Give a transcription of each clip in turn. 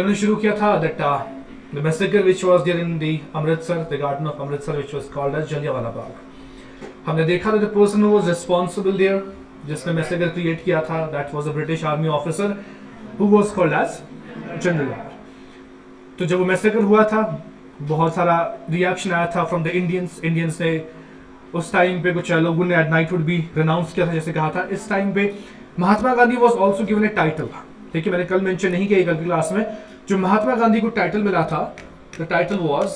कल ने शुरू किया था that the massacre which was there in the Amritsar, the garden of Amritsar, which was called as Jallianwala Bagh. हमने देखा that the person who was responsible there, जिसने massacre create किया था, that was a British army officer who was called as General Dyer. तो जब वो massacre हुआ था, बहुत सारा reaction आया था from the Indians ने उस टाइम पे कुछ लोगों ने at night would be renounce किया था, जैसे कहा था. इस टाइम पे Mahatma Gandhi was also given a title. ठीक है, मैंने कल मेंशन नहीं किया कल की क्लास में, जो महात्मा गांधी को टाइटल मिला था, the title was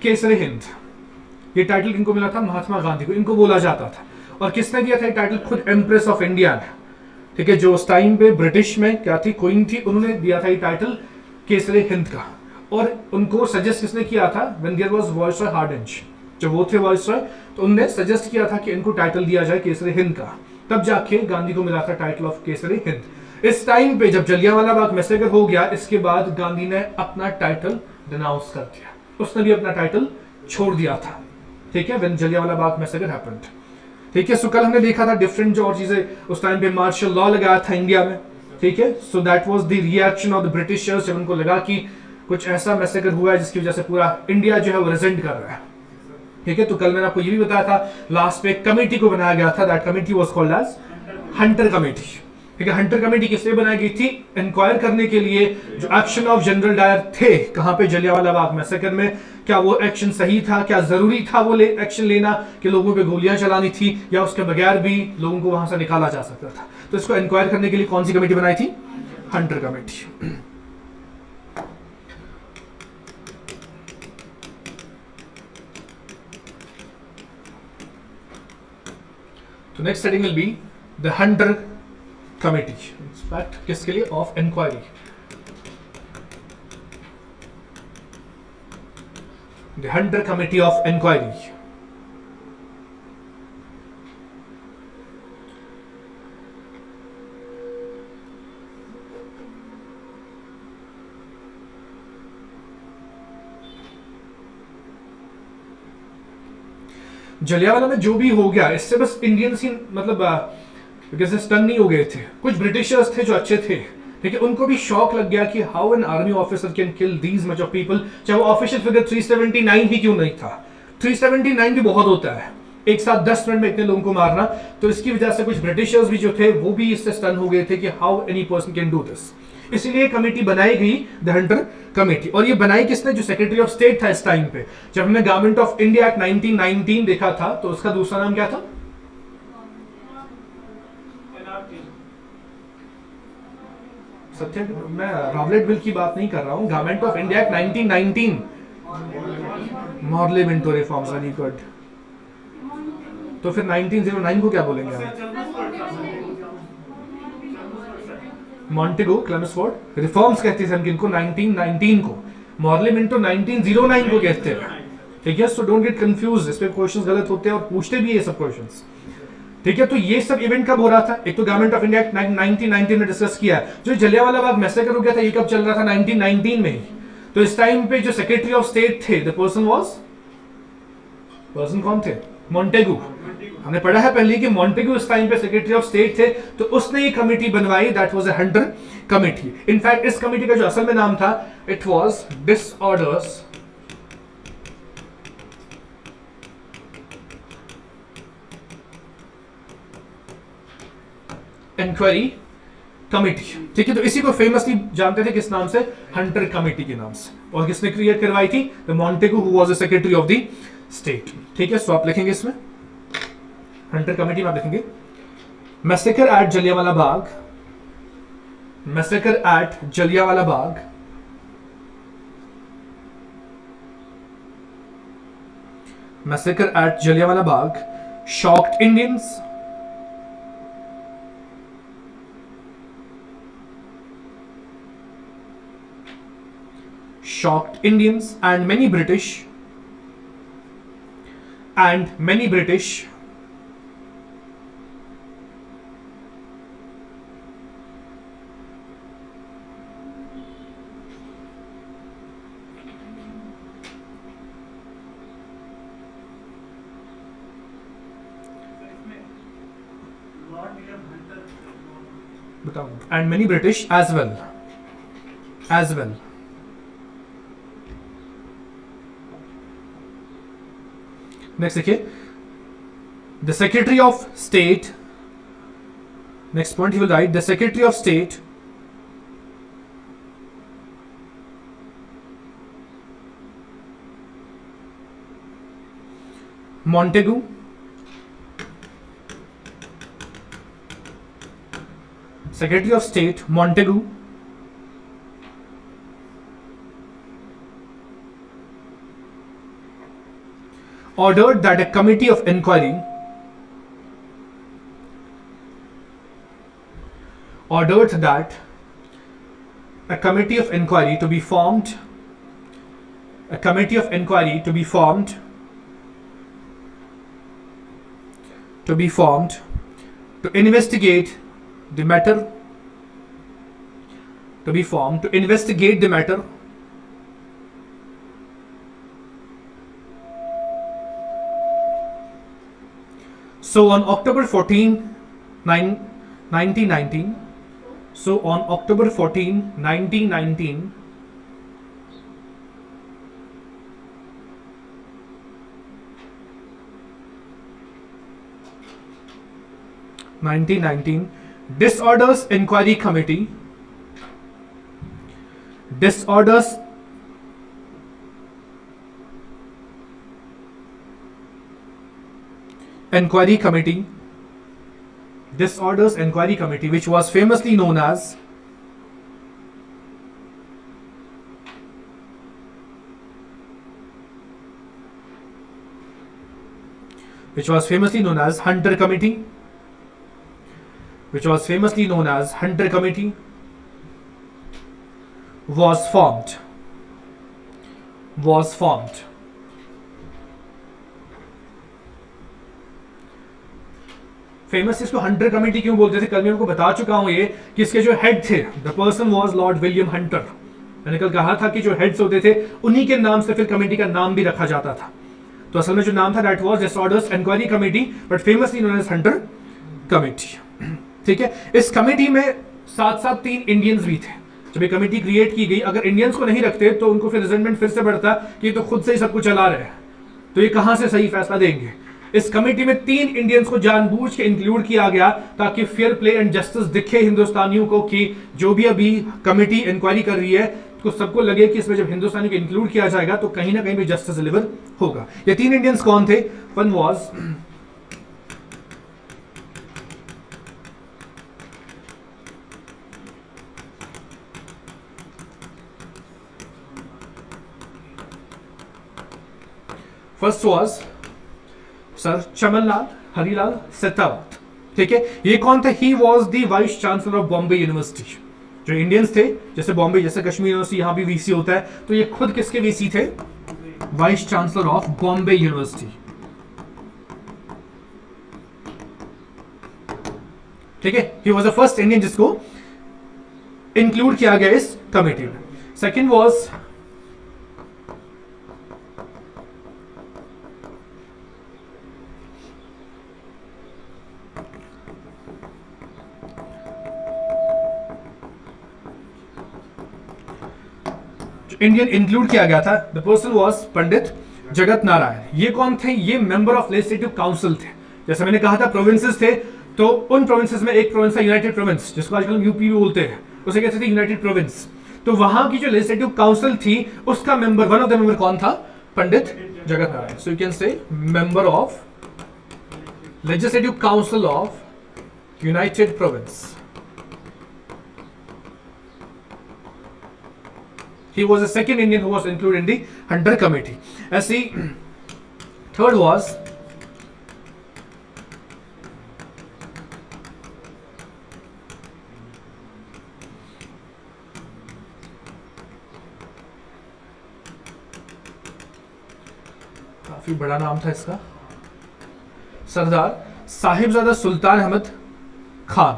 Kesari Hind. ये टाइटल किनको मिला था? महात्मा गांधी को. इनको बोला जाता था. और किसने दिया था ये टाइटल? खुद एम्प्रेस ऑफ इंडिया ने. ठीक है, जो उस टाइम पे ब्रिटिश में क्या थी, क्वीन थी, उन्होंने दिया था ये टाइटल केसरी हिंद का. और उनको सजेस्ट किसने किया था? When there was viceroy Hardinge, जब वो थे वायसरॉय, तो उन्होंने सजेस्ट किया था कि इनको टाइटल दिया जाए केसरी हिंद का. तब जाके गांधी को मिला था टाइटल ऑफ केसरी हिंद. इस टाइम पे जब जलियांवाला बाग मैसेकर हो गया, इसके बाद गांधी ने अपना टाइटल डिनाउंस कर दिया. उसने भी अपना टाइटल छोड़ दिया था. ठीक है, when Jallianwala Bagh massacre happened. ठीक है, सो कल हमने देखा था डिफरेंट जो और चीजें. उस टाइम पे मार्शल लॉ लगाया था इंडिया में. ठीक है, so that was the reaction of the Britishers, जब उनको लगा कि कुछ ऐसा मैसेकर हुआ है जिसकी वजह से पूरा इंडिया जो है वो रिजेंट कर रहा है. ठीक है, तो कल मैंने आपको ये भी बताया था, लास्ट पे कमेटी को बनाया गया था. That committee was called as Hunter committee. ठीक है, हंटर कमेटी किसलिए बनाई गई थी? इंक्वायर करने के लिए जो एक्शन ऑफ जनरल डायर थे कहां पे, जलियांवाला बाग मैसेकर में, क्या वो एक्शन सही था, क्या जरूरी था वो एक्शन लेना, कि लोगों पे गोलियां चलानी थी, या उसके बगैर भी लोगों को वहां से निकाला जा सकता था. तो इसको इंक्वायर करने के लिए कौन सी कमेटी बनाई थी? Hunter committee. तो next heading will be the Hunter committee. Inspect किसके लिए? Of inquiry. The Hunter committee of inquiry. Jallianwala में जो भी हो गया, इससे बस इंडियंस ही मतलब कैसे स्टन नहीं हो गए थे. कुछ ब्रिटिशर्स थे जो अच्छे थे. ठीक है, उनको भी शॉक लग गया कि how an army officer can kill these much of people. चाहे वो ऑफिशियल फिगर 379 ही क्यों नहीं था. 379 भी बहुत होता है एक साथ 10 मिनट में इतने लोगों को मारना. तो इसकी वजह से कुछ ब्रिटिशर्स भी जो थे वो भी इससे स्टन हो गए थे कि how any person can do this. इसलिए कमेटी बनाई गई, द हंटर कमेटी. और ये बनाई किसने? जो सेक्रेटरी ऑफ स्टेट था इस टाइम पे. जब हमने गवर्नमेंट ऑफ इंडिया एक्ट 1919 देखा था, तो उसका दूसरा नाम क्या था? सत्य, मैं रॉबर्ट बिल की बात नहीं कर रहा हूं. Government of India act 1919, Morley Minto reforms. Very good. तो फिर 1909 को क्या बोलेंगे आप? मॉन्टेगो क्लेमेसफोर्ड रिफॉर्म्स कहते थे हम किनको? 1919 को. मॉर्ले मिंटो 1909 को कहते हैं. ठीक है, सो डोंट गेट कंफ्यूज. इस पे क्वेश्चंस गलत होते हैं और पूछते भी ये सब क्वेश्चंस. ठीक है, तो ये सब इवेंट कब हो रहा था? एक तो गवर्नमेंट ऑफ इंडिया 1919 में डिस्कस किया. जो जलियांवाला बाग मैसेकर हो गया था, ये कब चल रहा था? 1919 में ही. तो इस टाइम पे जो सेक्रेटरी ऑफ स्टेट थे, द पर्सन कौन थे? मॉन्टेगू. हमने पढ़ा है पहले कि मॉन्टेगू इस टाइम पे सेक्रेटरी ऑफ स्टेट थे. तो उसने ये कमेटी बनवाई, that was a Hunter committee. In fact इस कमेटी का जो असल में नाम था, it was disorders inquiry committee. ठीक है, तो इसी को फेमसली जानते थे किस नाम से? हंटर कमेटी के नाम से. और किसने क्रिएट करवाई थी? The Montagu, who was the secretary of the state. ठीक है, सो आप लिखेंगे इसमें हंटर कमेटी में आप लिखेंगे massacre at Jallianwala Bagh. Massacre at Jallianwala Bagh. Massacre at Jallianwala Bagh shocked Indians. Shocked Indians and many British बताओ, and many British as well next देखिए, the secretary of state, next point he will write, the secretary of state Montagu Secretary of State Montagu ordered that a committee of inquiry to be formed to investigate the matter so on October 14 1919 disorders inquiry committee which was famously known as Hunter Committee was formed. Famous इसको Hunter committee क्यों बोलते थे, कल मैं आपको बता चुका हूं ये कि इसके जो हेड थे, the person was Lord William Hunter. मैंने कल कहा था कि जो हेड्स होते थे उन्हीं के नाम से फिर कमेटी का नाम भी रखा जाता था। तो असल में जो नाम था that was disorders inquiry committee, but famously known as Hunter committee. ठीक है, इस कमेटी में साथ साथ 3 इंडियंस भी थे। जब ये कमेटी क्रिएट की गई, अगर इंडियंस को नहीं रखते तो उनको फिर रिजल्टमेंट फिर से बढ़ता कि ये तो खुद से ही सब कुछ चला रहे हैं, तो ये कहां से सही फैसला देंगे। इस कमेटी में 3 इंडियंस को जानबूझ के इंक्लूड किया गया ताकि फेयर प्ले एंड जस्टिस दिखे हिंदुस्तानियों को कि जो भी अभी कमेटी इंक्वायरी कर रही है तो सबको लगे कि इसमें जब हिंदुस्तानियों को इंक्लूड किया जाएगा तो कहीं ना कहीं भी जस्टिस डिलीवर होगा। ये 3 इंडियंस कौन थे? One was first was sir Chamanlal Harilal Shekhawat. ठीक है, ये कौन थे? He was the vice chancellor of Bombay university. जो इंडियंस थे, जैसे बॉम्बे, जैसे कश्मीर यूनिवर्सिटी, यहां भी वीसी होता है, तो ये खुद किसके वीसी थे? Vice chancellor of Bombay university. ठीक है, he was the first Indian जिसको इंक्लूड किया गया इस कमेटी में। सेकेंड वॉज इंडियन इंक्लूड किया गया था, द पर्सन वाज पंडित जगत नारायण। ये कौन थे? ये मेंबर ऑफ लेजिस्लेटिव काउंसिल थे। जैसे मैंने कहा था प्रोविंसेस थे, तो उन प्रोविंसेस में एक प्रोविंस था यूनाइटेड प्रोविंस, जिसको आजकल हम यूपी भी बोलते हैं, उसे कहते थे यूनाइटेड प्रोविंस। तो वहां की जो लेजिस्लेटिव काउंसिल थी उसका member, one of the member कौन था? पंडित Jagat Narayan. So you can say member of legislative council of United province. He was the second Indian who was included in the Hunter Committee. As the third was काफी बड़ा नाम था इसका, सरदार साहिबजादा सुल्तान अहमद खान।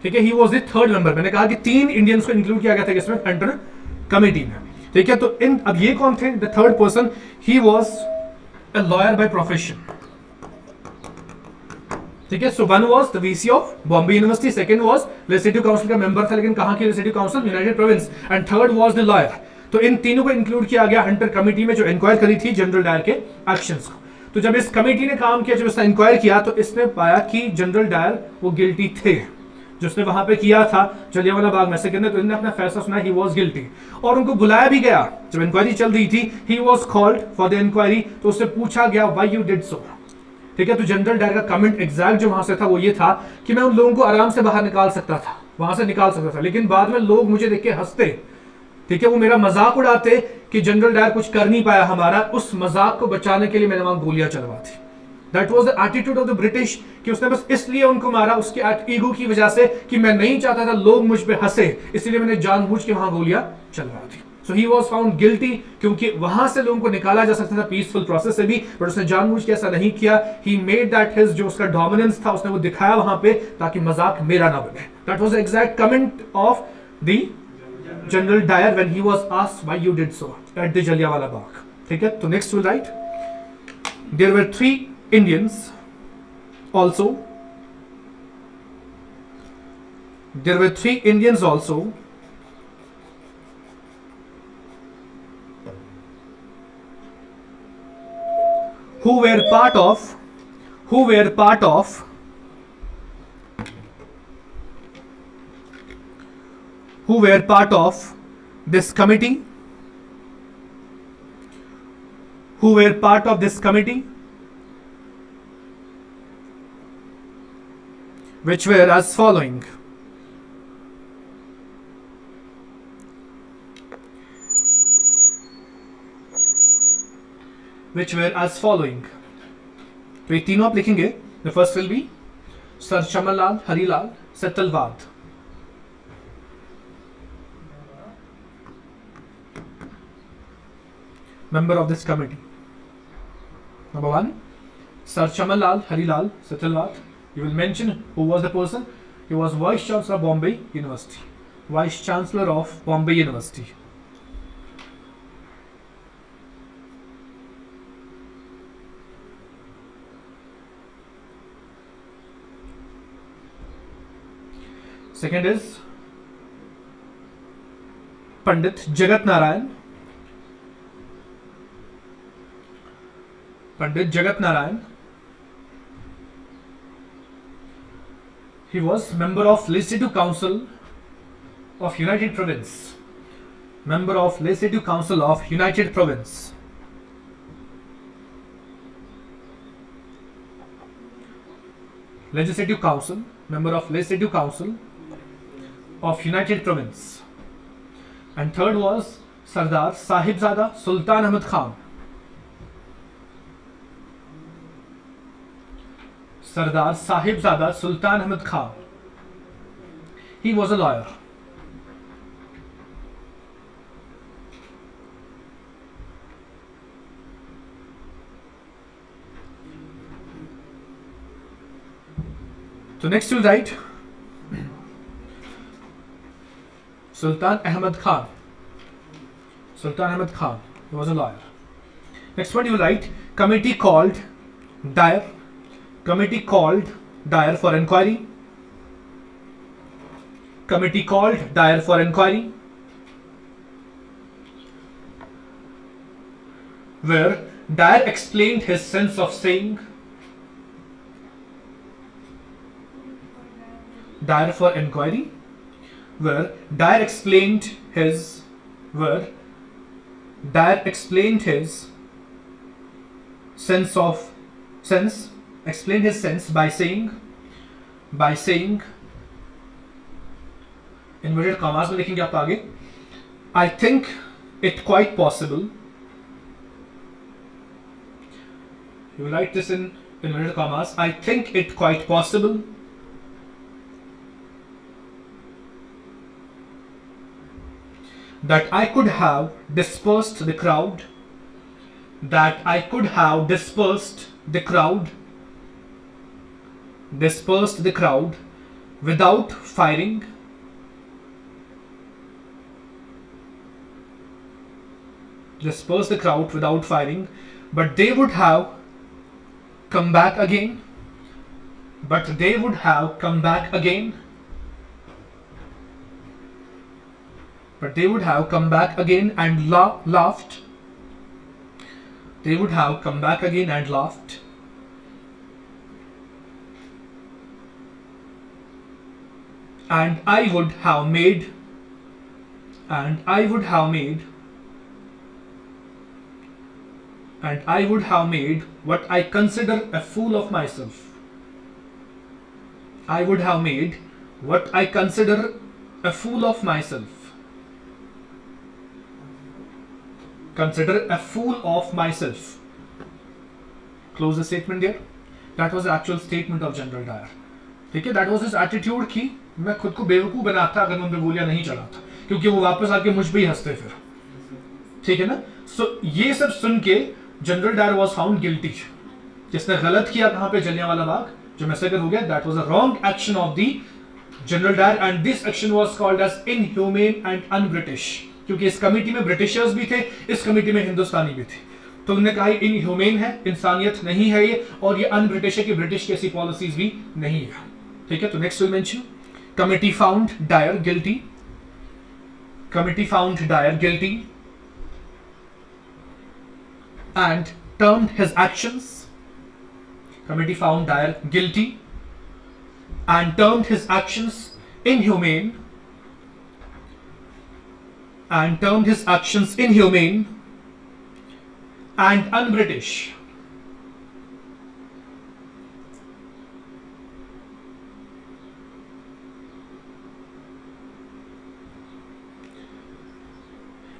ठीक है, he was the third member। मैंने कहा कि 3 इंडियंस को इंक्लूड किया गया था किसमें? हंटर कमेटी में। ठीक है, तो अब ये कौन थे? The third person, he was a lawyer by profession. ठीक है. So one was the VC of Bombay university, second was legislative council का मेंबर था, लेकिन कहां की legislative council, United province, and third was the lawyer. तो इन तीनों को इंक्लूड किया गया हंटर कमेटी में, जो इंक्वायर करी थी जनरल डायर के एक्शंस को. तो जब इस कमेटी ने काम किया, जब इसने इंक्वायर किया, तो इसने पाया कि जनरल डायर वो गिल्टी थे, जो उसने वहां पे किया था जलियांवाला बाग मैसेकर के अंदर. तो इन्होंने अपना फैसला सुना, ही वाज गिल्टी, और उनको बुलाया भी गया. जब इंक्वायरी चल रही थी, he was called for the inquiry, तो उससे पूछा गया व्हाई यू डिड सो. ठीक है. तो जनरल डायर का कमेंट एग्जैक्ट जो वहां से था वो ये था कि मैं उन लोगों को आराम से बाहर निकाल सकता था, वहां से निकाल सकता था, लेकिन बाद में लोग मुझे देख के हंसते. ठीक है. वो मेरा मजाक उड़ाते कि जनरल डायर कुछ कर नहीं पाया हमारा, उस मजाक को बचाने के लिए मैंने वहां गोलियां चलवा दी. That was the attitude of the British, कि उसने बस इसलिए उनको मारा उसके ईगो की वजह से कि मैं नहीं चाहता था लोग मुझ पे हंसे, इसलिए मैंने जानबूझ के वहां गोलियां चलवा दी. सो ही वाज फाउंड गिल्टी, क्योंकि वहां से लोगों को निकाला जा सकता था पीसफुल प्रोसेस से भी, बट उसने जानबूझ के ऐसा नहीं किया. ही मेड दैट हिज, जो उसका डोमिनेंस था उसने वो दिखाया वहां पे, ताकि मजाक मेरा ना बने. That was the exact comment of the general Dyer when he was asked why you did so at the Jallianwala Bagh. ठीक है. तो next will write, there were 3 Indians also. There were 3 Indians also who were part of who were part of this committee, who were part of this committee, which were as following. Which were as following. तो ये तीनों आप लिखेंगे. The first will be Sir Chamanlal Harilal Setalwad. Member of this committee. Number 1, Sir Chamanlal Harilal Setalwad. You will mention who was the person. He was Vice Chancellor of Bombay University. Vice Chancellor of Bombay University. Second is Pandit Jagat Narayan. Pandit Jagat Narayan. He was member of Legislative Council of United Province. Member of Legislative Council of United Province. Legislative Council. Member of Legislative Council of United Province. And third was Sardar Sahibzada Sultan Ahmad Khan. Sardar Sahibzada Sultan Ahmad Khan. He was a lawyer. So next you write Sultan Ahmad Khan. Sultan Ahmad Khan. He was a lawyer. Next one you write committee called Dyer. Committee called Dyer for inquiry. Committee called Dyer for inquiry, where Dyer explained his sense of saying. Dyer for inquiry, where Dyer explained his explained his sense by saying inverted commas में लिखेंगे आप आगे, I think it quite possible. You will write this in inverted commas. I think it quite possible that I could have dispersed the crowd. That I could have dispersed the crowd without firing. Disperse the crowd without firing, but they would have come back again. but they would have come back again. But they would have come back again and laughed. They would have come back again and laughed. And I would have made, and I would have made, and I would have made what I consider a fool of myself. I would have made what I consider a fool of myself. Consider a fool of myself. Close the statement there. That was the actual statement of General Dyer. ठीक है, that was his attitude कि मैं खुद को बेवकूफ बनाता अगर मैं उन पे गोलियां नहीं चलाता, क्योंकि वो वापस आके मुझ पे ही हंसते फिर. ठीक है ना. सो ये सब सुन के general Dyer was found guilty. जिसने गलत किया कहां पे, जलियांवाला बाग जो मैसेकर हो गया, that was a wrong action of the general Dyer and this action was called as inhuman and unBritish. क्योंकि इस कमेटी में ब्रिटिशर्स भी थे, इस कमेटी में हिंदुस्तानी भी थे, तो उन्होंने कहा इनह्यूमेन है, इंसानियत नहीं है ये, और ये अनब्रिटिश है कि ब्रिटिश की ऐसी पॉलिसीज भी नहीं है. ठीक है, तो next will mention committee found Dyer guilty. Committee found Dyer guilty and termed his actions. Committee found Dyer guilty and termed his actions inhumane. And termed his actions inhumane and un-British.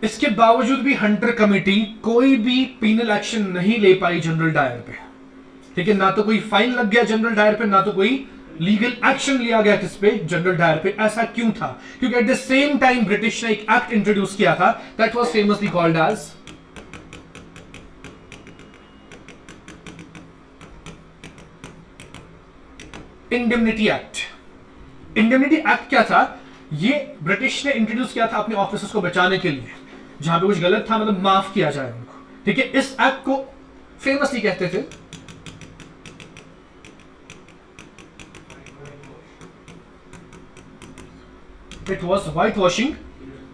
इसके बावजूद भी Hunter committee कोई भी penal action नहीं ले पाई general Dyer पे. ठीक है, ना तो कोई फाइन लग गया जनरल डायर पे, ना तो कोई लीगल एक्शन लिया गया किस पे, जनरल डायर पे. ऐसा क्यों था? क्योंकि at the same time British ने एक एक्ट इंट्रोड्यूस किया था that was famously called as indemnity act. Indemnity act क्या था? ये ब्रिटिश ने इंट्रोड्यूस किया था अपने ऑफिसर्स को बचाने के लिए, जहां पे कुछ गलत था मतलब माफ किया जाए उनको. ठीक है, इस एक्ट को फेमसली कहते थे it was white washing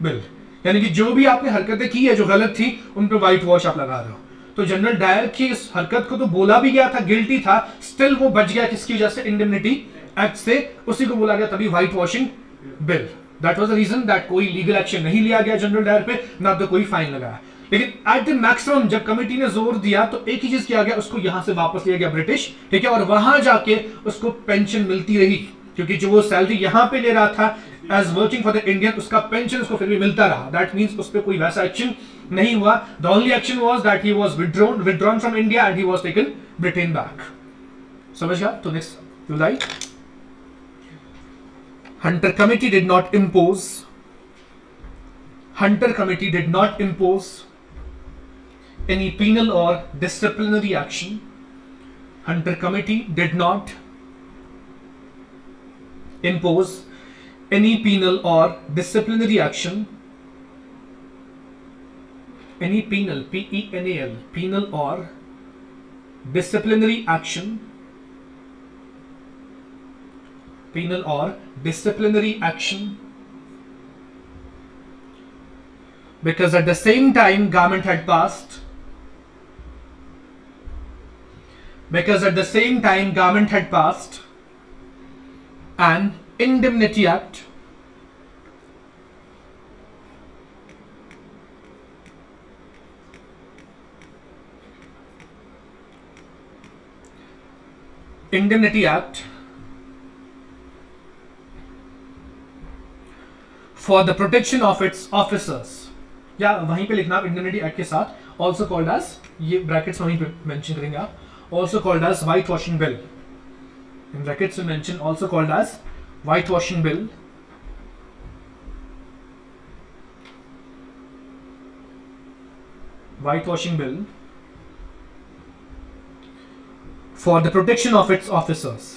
bill. यानी कि जो भी आपने हरकतें की है जो गलत थी उन पर व्हाइट वॉश आप लगा रहे हो. तो जनरल डायर की इस हरकत को तो बोला भी गया था, गिल्टी था, स्टिल वो बच गया किसकी वजह से? इंडेमनिटी एक्ट से. उसी को बोला गया तभी white washing bill. That was the reason that कोई लीगल एक्शन नहीं लिया गया जनरल डायर पे, ना तो कोई फाइन लगाया. लेकिन एट द मैक्सिमम जब कमेटी ने जोर दिया तो एक ही चीज किया गया, उसको यहां से वापस लिया गया ब्रिटिश. ठीक है, और वहां जाके उसको पेंशन मिलती रही, क्योंकि जो वो सैलरी यहां पे ले रहा था as working for the Indian, उसका पेंशन उसको फिर भी मिलता रहा. दैट मींस उस पर कोई वैसा एक्शन नहीं हुआ. The only action was that he was withdrawn from India and he was taken Britain back. समझ गया? तो next you like Hunter Committee did not impose. Hunter Committee did not impose any penal or disciplinary action. Hunter Committee did not impose any penal or disciplinary action. Any penal, P-E-N-A-L, penal or disciplinary action. Penal or disciplinary action, because at the same time government had passed, because at the same time government had passed an indemnity act. Indemnity Act for the protection of its officers. या वहीं पे लिखना आप indemnity act के साथ, also called as, ये brackets वहीं पे मेंशन करेंगे आप, also called as white washing bill. In brackets में mention also called as white washing bill. White washing bill for the protection of its officers.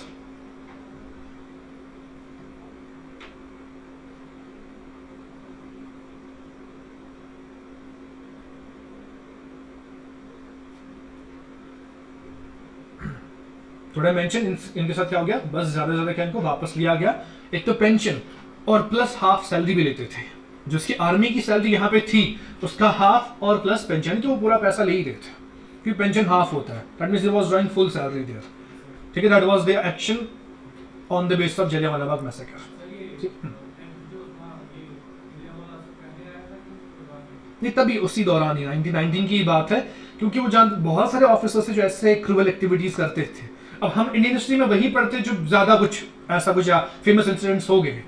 थोड़ा mention इनके साथ क्या हो गया, बस ज्यादा ज्यादा क्या इनको वापस लिया गया, एक तो पेंशन और प्लस हाफ सैलरी भी लेते थे, जो उसकी आर्मी की सैलरी यहाँ पे थी उसका हाफ और प्लस पेंशन, तो वो पूरा पैसा ले ही रहे थे क्योंकि पेंशन हाफ होता है, that means they was drawing full salary there, ठीक है, that was their action on the base of Jallianwala Bagh massacre. नहीं तभी उसी दौरान ही 1919 की बात है, क्योंकि वो जान बहुत सारे ऑफिसर्स थे जो ऐसे क्रूअल एक्टिविटीज करते थे। अब हम इंडियन हिस्ट्री में वही पढ़ते जो ज्यादा कुछ ऐसा कुछ या फेमस इंसिडेंट्स हो गए,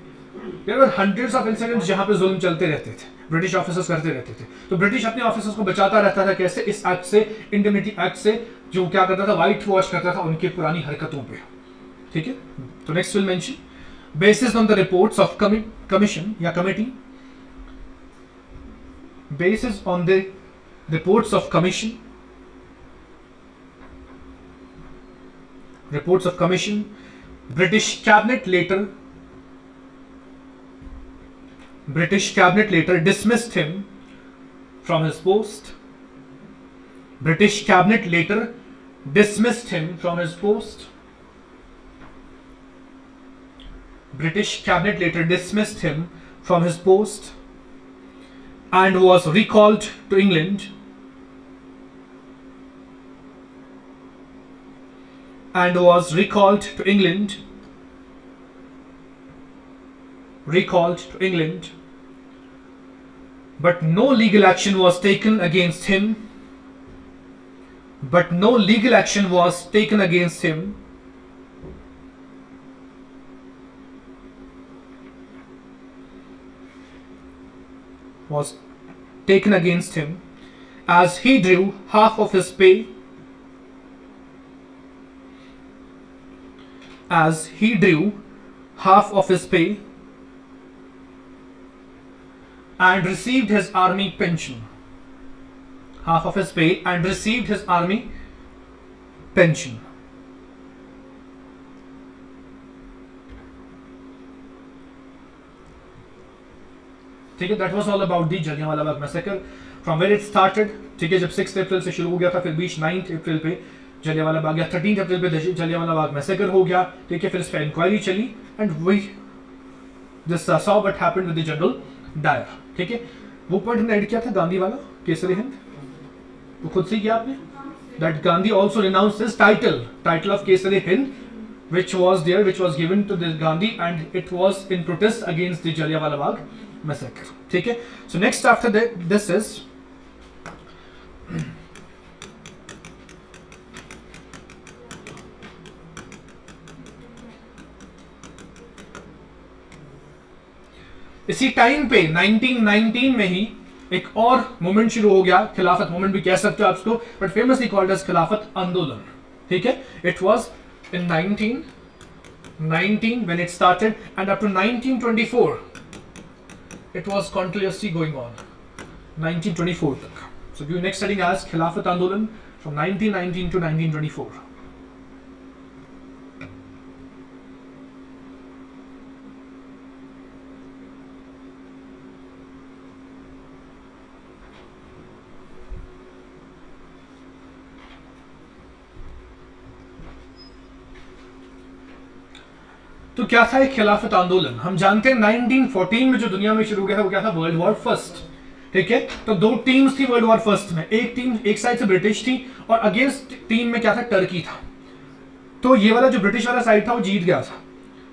there were hundreds of incidents जहां पे जुल्म चलते रहते थे, ब्रिटिश ऑफिसर्स करते रहते थे, तो ब्रिटिश अपने ऑफिसर्स को बचाता रहता था कैसे, इस एक्ट से, इंडेमनिटी एक्ट से, जो क्या करता था, व्हाइट वॉश करता था उनकी पुरानी हरकतों पे, ठीक है। तो next will mention basis on the reports of commission या committee, basis on the reports of commission, British cabinet later dismissed him from his post. British cabinet later dismissed him from his post. British cabinet later dismissed him from his post and was recalled to England, but no legal action was taken against him, as he drew half of his pay and received his army pension. ठीक है, that was all about the Jallianwala Bagh massacre from where it started, ठीक है, जब 6 अप्रैल से शुरू हो गया था, फिर बीच 9 अप्रैल पे जलियांवाला बाग या 13 अप्रैल पे जलियांवाला बाग मैसेकर हो गया, ठीक है, फिर इस पे इंक्वायरी चली and we this saw what happened with the general Dyer, ठीक है। वो पॉइंट हमने ऐड किया था गांधी वाला, केसरी हिंद, वो खुद से किया आपने, that Gandhi also renounced his title of Kesari Hind which was given to this Gandhi and it was in protest against the Jallianwala Bagh massacre, ठीक है। So next after that this is इसी टाइम पे 1919 में ही एक और मूवमेंट शुरू हो गया, खिलाफत मूवमेंट भी कह सकते हो आप इसको, बट फेमसली कॉल्ड एज खिलाफत आंदोलन, ठीक है। It was in 1919 when it started and up to 1924 it was continuously going on 1924 tak. So we are next studying as Khilafat Andolan from 1919 to 1924. तो क्या था एक खिलाफत आंदोलन, हम जानते हैं 1914 में जो दुनिया में शुरू हो गया था वो क्या था, वर्ल्ड वॉर फर्स्ट, ठीक है। तो दो टीम्स थी वर्ल्ड वॉर फर्स्ट में, एक टीम एक साइड से ब्रिटिश थी और अगेंस्ट टीम में क्या था, टर्की था। तो ये वाला जो ब्रिटिश वाला साइड था वो जीत गया था,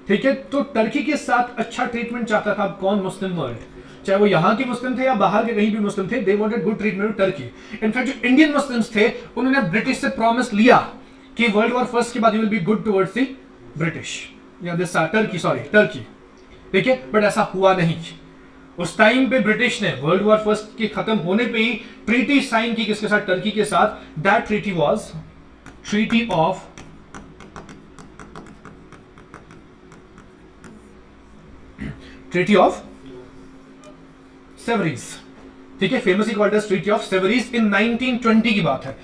ठीक है। तो टर्की के साथ अच्छा ट्रीटमेंट चाहता था कौन, मुस्लिम वर्ल्ड, चाहे वो यहाँ के मुस्लिम थे या बाहर के कहीं भी मुस्लिम थे, they wanted good treatment Turkey. In fact जो इंडियन मुस्लिम्स थे उन्होंने ब्रिटिश से प्रॉमिस लिया कि वर्ल्ड वॉर फर्स्ट के बाद you will be good towards the British या दिस टर्की, ठीक है, बट ऐसा हुआ नहीं। उस टाइम पे ब्रिटिश ने वर्ल्ड वॉर फर्स्ट के खत्म होने पे ही ट्रीटी साइन की किसके साथ, टर्की के साथ, that treaty was treaty of Sevres, ठीक है, famously called as treaty of Sevres in 1920 की बात है।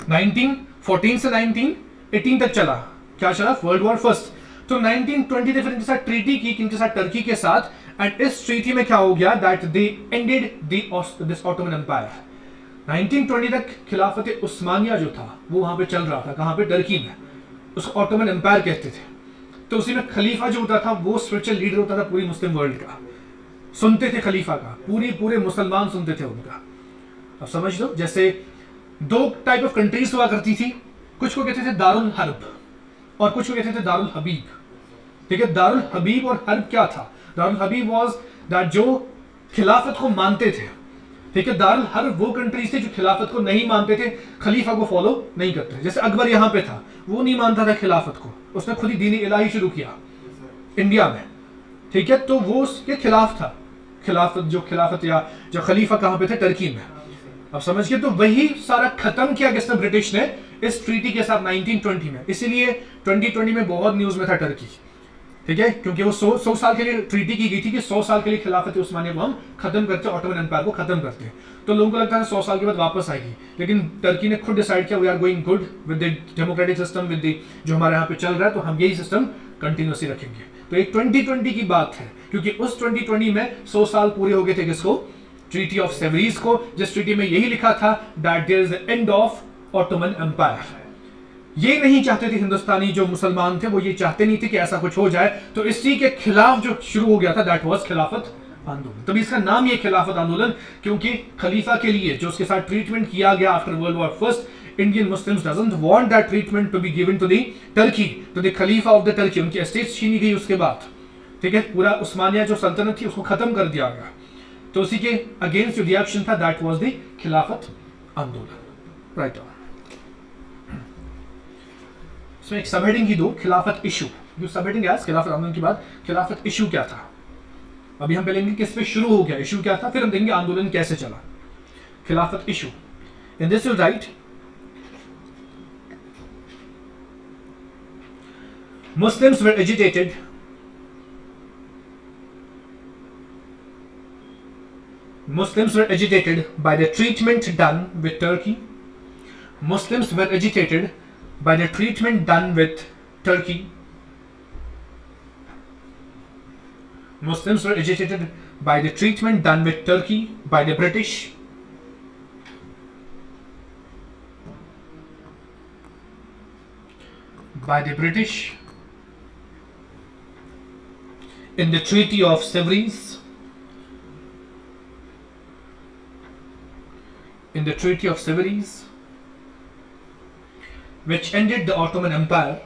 1914 से 1918 तक चला, क्या चला, वर्ल्ड वॉर फर्स्ट। तो 1920 ने फिर इनके साथ ट्रीटी की, किनके साथ, टर्की के साथ, एंड इस ट्रीटी में क्या हो गया, that they ended this Ottoman Empire, 1920 तक खिलाफत उस्मानिया जो था वो वहां पे चल रहा था, कहां पे, टर्की में, उसको ऑटोमन एम्पायर कहते थे। तो उसी में खलीफा जो होता था वो स्पिरिचुअल लीडर होता था पूरी मुस्लिम वर्ल्ड का, सुनते थे खलीफा का, पूरे मुसलमान सुनते थे उनका। अब समझ लो, जैसे दो टाइप ऑफ कंट्रीज हुआ करती थी, कुछ को कहते थे दारुल हर्ब और कुछ को कहते थे दारुल हबीब। ठीक है, दारुल हबीब और हर्ब क्या था? दारुल हबीब वाज दैट जो खिलाफत को मानते थे। ठीक है, दारुल हर्ब वो कंट्रीज थे जो खिलाफत को नहीं मानते थे, खलीफा को फॉलो नहीं करते थे। जैसे अकबर यहां पे था, वो नहीं मानता था खिलाफत को, उसने खुद ही दीन इलाही शुरू किया इंडिया में। ठीक है, तो वो उसके खिलाफ था, खिलाफत या जो खलीफा कहां पे थे, टर्की में। अब समझ गए, तो वही सारा खत्म किया किसने? ब्रिटिश ने, इस ट्रीटी के साथ 1920 में। इसीलिए 2020 में बहुत न्यूज में था टर्की। ठीक है, क्योंकि वो 100 साल के लिए ट्रीटी की गई थी कि 100 साल के लिए खिलाफत उस्मानिया को हम खत्म करते हैं, ऑटोमन एम्पायर को खत्म करते हैं। तो लोगों को लगता है 100 साल के बाद वापस आएगी, लेकिन टर्की ने खुद डिसाइड किया we are going good with the democratic system, with the जो हमारे यहाँ पे चल रहा है, तो हम यही सिस्टम कंटिन्यूसली रखेंगे। तो एक 2020 की बात है, क्योंकि उस 2020 में 100 साल पूरे हो गए थे किसको? ट्रीटी ऑफ सेवरीज को, जिस ट्रीटी में यही लिखा था that there is the end of Ottoman empire. ये नहीं चाहते थे हिंदुस्तानी जो मुसलमान थे, वो ये चाहते नहीं थे कि ऐसा कुछ हो जाए, तो इसी के खिलाफ जो शुरू हो गया था दैट वाज खिलाफत आंदोलन। तभी इसका नाम ये खिलाफत आंदोलन, क्योंकि खलीफा के लिए जो उसके साथ ट्रीटमेंट किया गया after world war first, Indian Muslims doesn't want that treatment to be given to the Turkey, to the खलीफा ऑफ द टर्की। उनकी एस्टेट्स छीनी गई उसके बाद। ठीक है, पूरा उस्मानिया जो सल्तनत थी उसको खत्म कर दिया गया। तो उसी के अगेंस्ट जो रिएक्शन था दैट वाज द खिलाफत आंदोलन। Right on. इसमें एक सब हेडिंग ही दो, खिलाफत इशू। जो सब हेडिंग है खिलाफत आंदोलन के बाद खिलाफत इशू क्या था। अभी हम पहले किस पे शुरू हो गया, इशू क्या था, फिर हम देखेंगे आंदोलन कैसे चला। खिलाफत issue, in this will write Muslims were agitated by the treatment done with Turkey. Muslims were agitated by the treatment done with Turkey. Muslims were agitated by the treatment done with Turkey by the British. In the Treaty of Sevres. In the Treaty of Sevres, which ended the Ottoman Empire,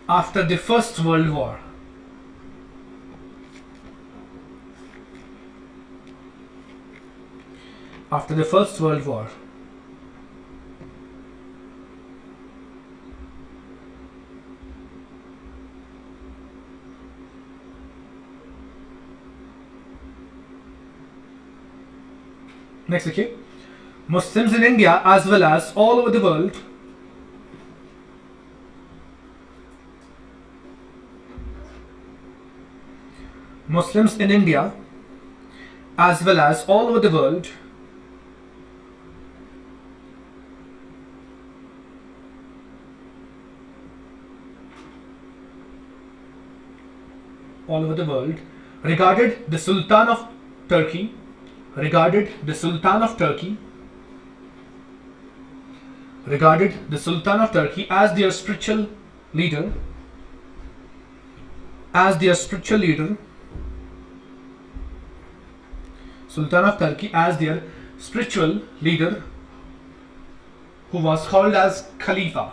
after the First World War. After the First World War. Next, okay. Muslims in India as well as all over the world Muslims in India as well as all over the world regarded the Sultan of Turkey as their spiritual leader, Sultan of Turkey as their spiritual leader, who was called as Khalifa.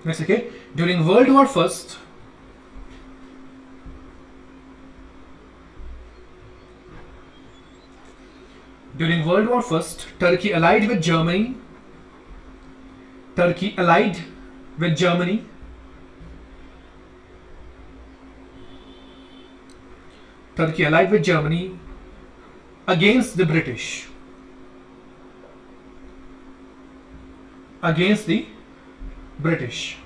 Next, okay. During World War First, Turkey allied with Germany. Against the British. against the British.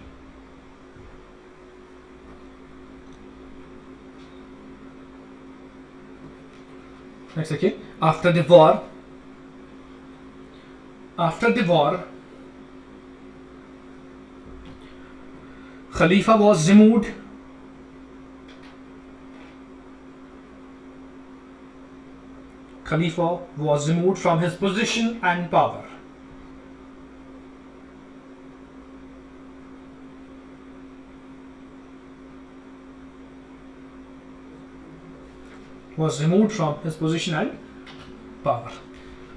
Next, okay. After the war, Khalifa was removed. Khalifa was removed from his position and power. Was removed from his position and power.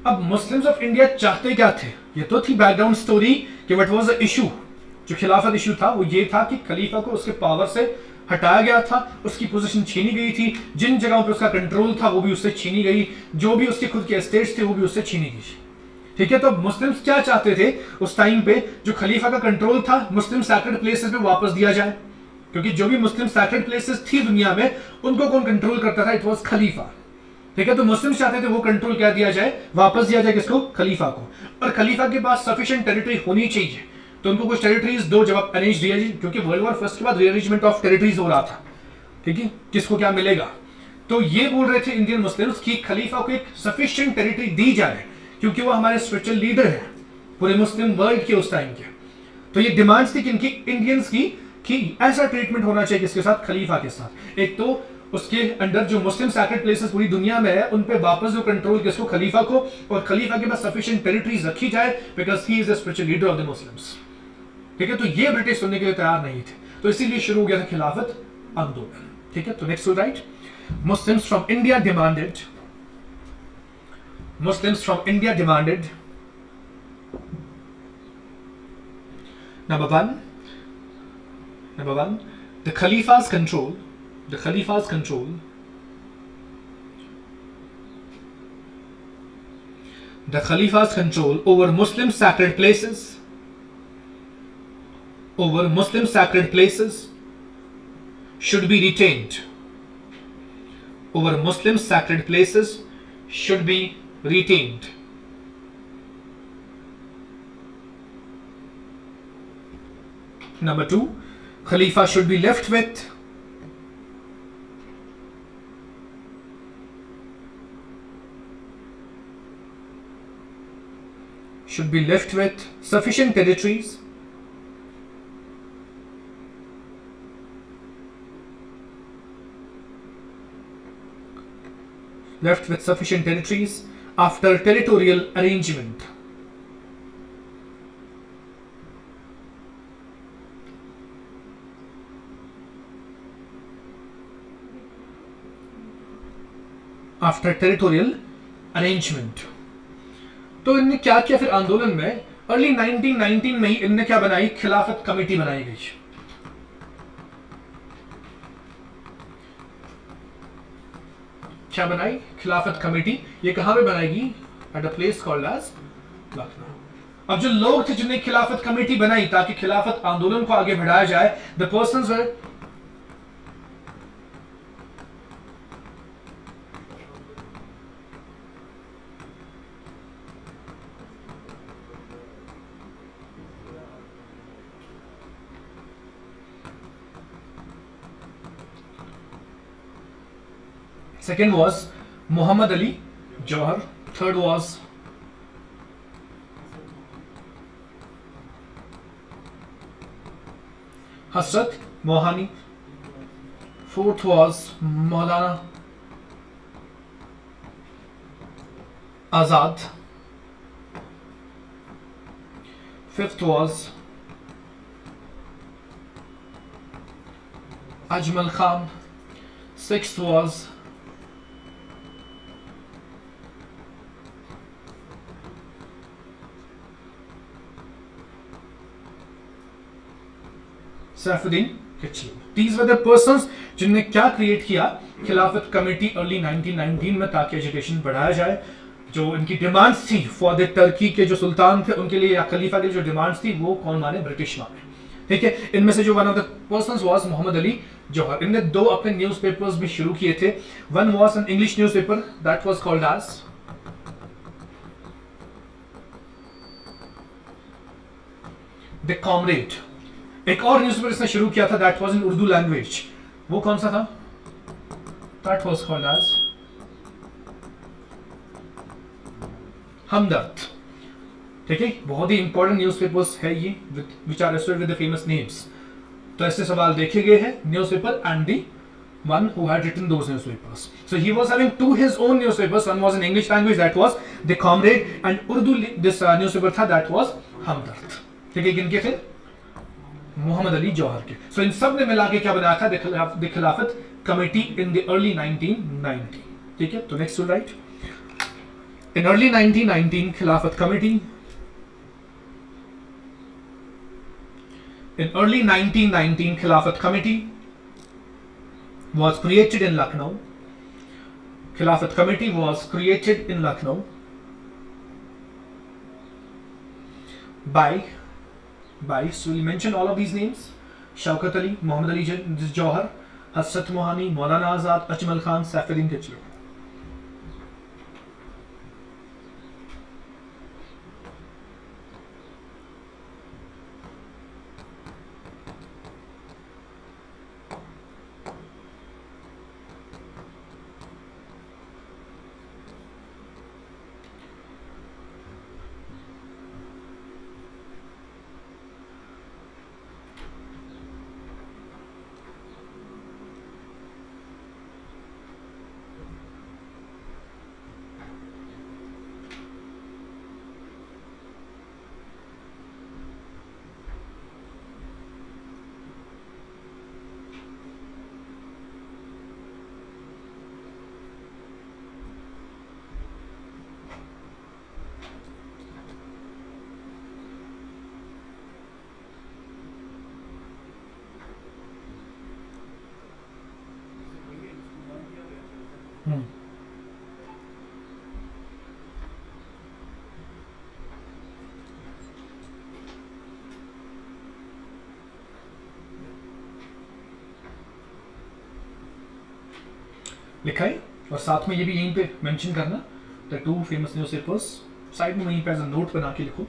अब Muslims of India चाहते क्या थे? ये तो थी background story कि what was the issue. जो खिलाफत इशू था वो ये था कि खलीफा को उसके पावर से हटाया गया था, उसकी पोजीशन छीनी गई थी, जिन जगहों पे उसका कंट्रोल था वो भी उससे छीनी गई, जो भी उसके खुद के एस्टेट्स थे वो भी उससे छीनी गई. ठीक है, तो मुस्लिम्स क्या चाहते थे उस टाइम पे? जो खलीफा का कंट्रोल था मुस्लिम सैक्रेड प्लेसेस पे वापस दिया जाए, क्योंकि जो भी मुस्लिम सैक्रेड प्लेसेस थी दुनिया में उनको कौन कंट्रोल करता था? इट वाज खलीफा. ठीक है, तो मुस्लिम्स चाहते थे वो कंट्रोल क्या दिया जाए, वापस दिया जाए किसको? खलीफा को. और खलीफा के पास सफिशिएंट टेरिटरी होनी चाहिए, तो उनको कुछ टेरिटरीज दो जब अरेंज दिया जाए, क्योंकि वर्ल्ड वॉर फर्स्ट के बाद रीअरेंजमेंट ऑफ टेरिटरीज हो रहा था. ठीक है, किसको क्या मिलेगा. तो ये बोल रहे थे इंडियन मुस्लिम्स कि खलीफा को एक सफिशिएंट टेरिटरी दी जाए, क्योंकि वो हमारे स्पिरिचुअल लीडर है पूरे मुस्लिम वर्ल्ड के उस टाइम के. तो ये डिमांड्स थी किनकी? इंडियंस की, कि ऐसा ट्रीटमेंट होना चाहिए किसके साथ? खलीफा के साथ. एक तो उसके अंडर जो मुस्लिम सैक्रेड प्लेसेस पूरी दुनिया में है उन पे वापस जो कंट्रोल किसको? खलीफा को. और खलीफा के पास सफिशिएंट टेरिटरीज रखी जाए because he is the spiritual leader of the Muslims. ठीक है, तो ये ब्रिटिश सुनने के लिए तैयार नहीं थे, तो इसीलिए शुरू हो गया था खिलाफत आंदोलन. ठीक है, तो next to right. Muslims from India demanded number one, the Khalifa's control over Muslim sacred places should be retained. Number two, Khalifa should be left with sufficient territories after territorial arrangement. तो इनने क्या किया फिर आंदोलन में? Early 1919 में ही इनने क्या बनाई? खिलाफत कमेटी बनाई गई. क्या बनाई? खिलाफत कमेटी. ये कहां पे बनाएगी? At a place called as Lucknow. अब जो लोग थे जिन्हें खिलाफत कमेटी बनाई ताकि खिलाफत आंदोलन को आगे बढ़ाया जाए, the persons were second was Muhammad Ali Jauhar, third was Hasrat Mohani, fourth was Maulana Azad, fifth was Ajmal Khan, sixth was Saifuddin Kitchlew. These were the persons जिन्होंने क्या क्रिएट किया? खिलाफत कमेटी अर्ली 1919 में, ताकि एजुकेशन बढ़ाया जाए. जो इनकी डिमांड्स थी फॉर द टर्की के जो सुल्तान थे उनके लिए या खलीफा के लिए जो डिमांड्स थी वो कौन माने? ब्रिटिश माने. ठीक है, इनमें से जो one of the persons was Mohammad Ali Jauhar. इनने दो अपने न्यूज़पेपर्स भी शुरू किए थे. One was an English newspaper that was called as the Comrade. एक और न्यूज़पेपर इसने शुरू किया था, that was in Urdu language. वो कौन सा था? That was called as Hamdard. ठीक है, बहुत ही इंपॉर्टेंट न्यूज़पेपर्स है ये, which are associated with the famous names. तो ऐसे सवाल देखे गए हैं, newspaper and the one who had written those newspapers. So he was having two his own newspapers. One was in English language, that was The Comrade, and Urdu this newspaper था, that was Hamdard. ठीक है, किनके थे? मोहम्मद अली जौहर के। So इन सब ने मिला के क्या बनाया था? द खिलाफत कमेटी in the early 1990. ठीक है, तो next we'll write in early 1919 खिलाफत कमेटी। In early 1919 खिलाफत committee was created in Lucknow. Khilafat Committee was created in Lucknow by, so we'll mention all of these names: Shaukat Ali, Muhammad Ali Jauhar, Hasrat Mohani, Maulana Azad, Ajmal Khan, Saifuddin Kichlu. लिखा है, और साथ में ये भी यहीं पे mention करना, the two famous newspapers. Side में वहीं पे एज अ नोट बना के लिखो,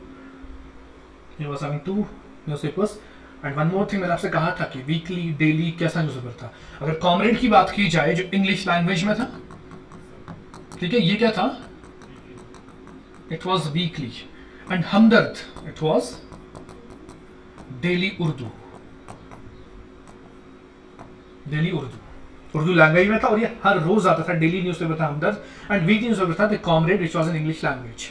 he was having two newspapers. And one more thing, मैंने आपसे कहा था कि वीकली, डेली कैसा न्यूज़पेपर था। अगर कॉमरेड की बात की जाए, जो इंग्लिश लैंग्वेज में था, ठीक है, ये क्या था? It was weekly. And Hamdard, it was daily Urdu, daily Urdu, Urdu language में था, और ये हर रोज आता था। डेली न्यूज़पेपर था हमदर्द, एंड वीकली न्यूज़पेपर था the comrade, which was in English language.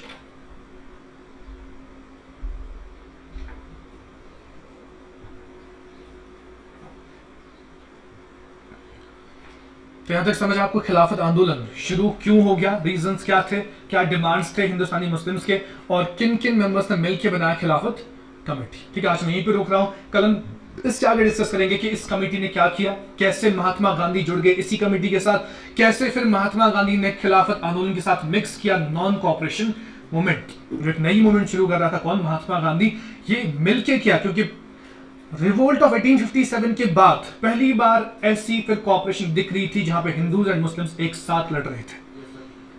तो यहां तक समझ आपको खिलाफत आंदोलन शुरू क्यों हो गया, रीजंस क्या थे, क्या डिमांड्स थे हिंदुस्तानी मुस्लिम्स के, और किन किन मेंबर्स ने मिलकर बनाया खिलाफत कमेटी। ठीक है, आज मैं यहीं पे रोक रहा हूं। कल हम इसके आगे डिस्कस करेंगे कि इस कमेटी ने क्या किया, कैसे महात्मा गांधी जुड़ गए इसी कमेटी के साथ, कैसे फिर महात्मा गांधी ने खिलाफत आंदोलन के साथ मिक्स किया नॉन कॉपरेशन मूवमेंट। जो एक नई मूवमेंट शुरू कर रहा था, कौन? महात्मा गांधी। ये मिलके किया, क्योंकि रिवोल्ट ऑफ 1857 के बाद पहली बार ऐसी फिर कॉपरेशन दिख रही थी जहां पे हिंदूज एंड मुस्लिम्स एक साथ लड़ रहे थे।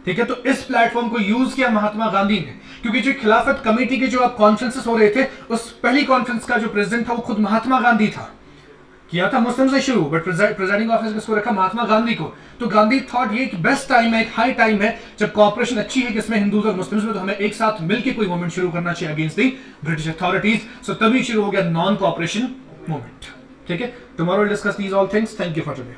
ठीक है, तो इस प्लेटफॉर्म को यूज किया महात्मा गांधी ने, क्योंकि जो खिलाफत कमेटी के जो अब कॉन्फ्रेंसेस हो रहे थे, उस पहली कॉन्फ्रेंस का जो प्रेसिडेंट था वो खुद महात्मा गांधी था। किया था मुस्लिम से शुरू, बट प्रेसिडिंग ऑफिस किसको रखा? महात्मा गांधी को। तो गांधी थॉट ये एक बेस्ट टाइम है, एक हाई टाइम है, जब कॉपरेशन अच्छी है किसमें? हिंदूज और मुस्लिम्स में, तो हमें एक साथ मिलकर कोई मूवमेंट शुरू करना चाहिए अगेंस्ट दी ब्रिटिश अथॉरिटीज। सो तभी शुरू हो गया नॉन कॉपरेशन मूवमेंट। ठीक है, tomorrow will discuss these all things. Thank you for today.